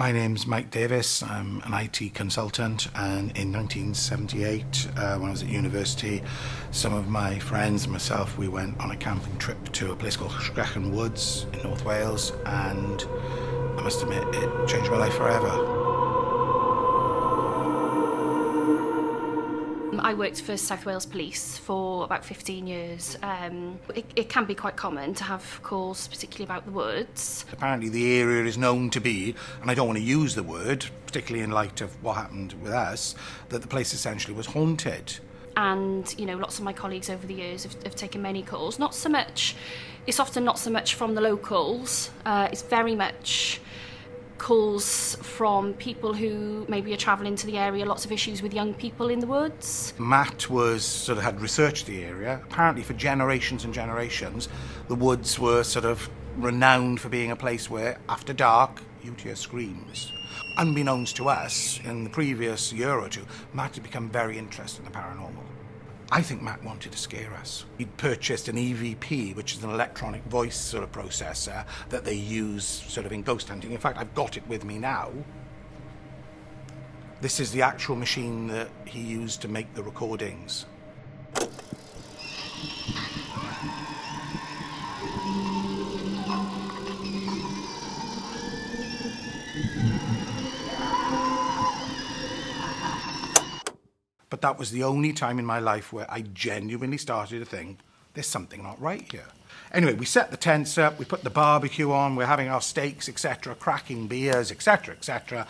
My name's Mike Davis. I'm an IT consultant, and in 1978, when I was at university, some of my friends and myself, we went on a camping trip to a place called Sgrechen Woods in North Wales, and I must admit, it changed my life forever. I worked for South Wales Police for about 15 years. It can be quite common to have calls, particularly about the woods. Apparently the area is known to be, and I don't want to use the word, particularly in light of what happened with us, that the place essentially was haunted. And, you know, lots of my colleagues over the years have taken many calls. Not so much, it's often not so much from the locals, it's very much calls from people who maybe are travelling to the area, lots of issues with young people in the woods. Matt had researched the area. Apparently for generations and generations, the woods were sort of renowned for being a place where, after dark, you'd hear screams. Unbeknownst to us, in the previous year or two, Matt had become very interested in the paranormal. I think Matt wanted to scare us. He'd purchased an EVP, which is an electronic voice sort of processor that they use sort of in ghost hunting. In fact, I've got it with me now. This is the actual machine that he used to make the recordings. But that was the only time in my life where I genuinely started to think, there's something not right here. Anyway, we set the tents up, we put the barbecue on, we're having our steaks, etc., cracking beers, etc., etc.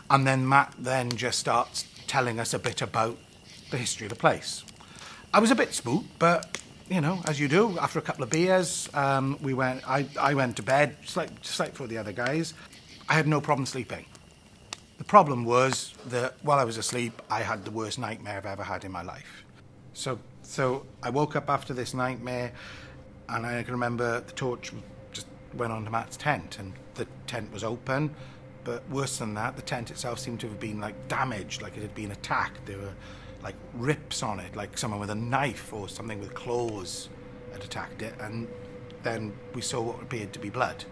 And then Matt then just starts telling us a bit about the history of the place. I was a bit spooked, but, you know, as you do, after a couple of beers, I went to bed, just like for the other guys. I had no problem sleeping. The problem was that while I was asleep, I had the worst nightmare I've ever had in my life. So I woke up after this nightmare, and I can remember the torch just went onto Matt's tent, and the tent was open. But worse than that, the tent itself seemed to have been like damaged, like it had been attacked. There were like rips on it, like someone with a knife or something with claws had attacked it. And then we saw what appeared to be blood.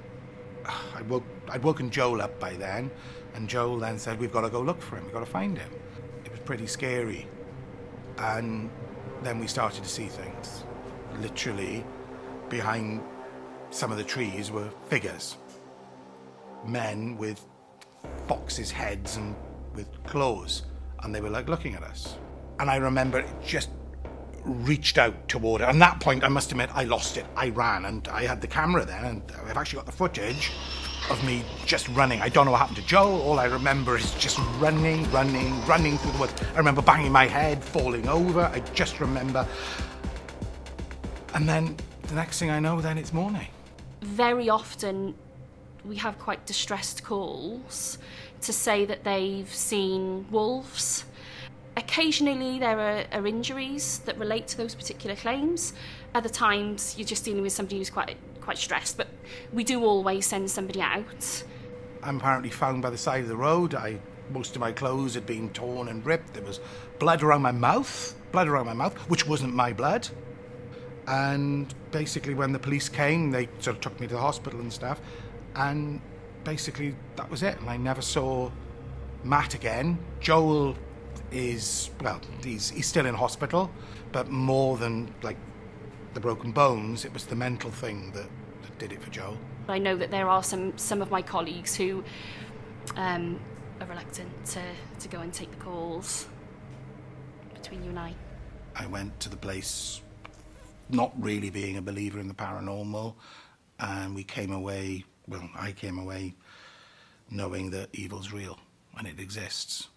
I'd woken Joel up by then, and Joel then said, we've got to go look for him, we've got to find him. It was pretty scary. And then we started to see things. Literally, behind some of the trees were figures. Men with foxes' heads and with claws, and they were like looking at us. And I remember it just reached out toward it. And at that point, I must admit, I lost it. I ran, and I had the camera then, and I've actually got the footage of me just running. I don't know what happened to Joel. All I remember is just running through the woods. I remember banging my head, falling over. I just remember. And then the next thing I know, then it's morning. Very often we have quite distressed calls to say that they've seen wolves. Occasionally there are injuries that relate to those particular claims. Other times you're just dealing with somebody who's quite stressed, but we do always send somebody out. I'm apparently found by the side of the road. Most of my clothes had been torn and ripped. There was blood around my mouth, which wasn't my blood. And basically when the police came, they sort of took me to the hospital and stuff, and basically that was it. And I never saw Matt again. Joel is, well, he's still in hospital, but more than like the broken bones, it was the mental thing that did it for Joel. I know that there are some of my colleagues who are reluctant to go and take the calls. Between you and I went to the place not really being a believer in the paranormal, and I came away knowing that evil's real and it exists.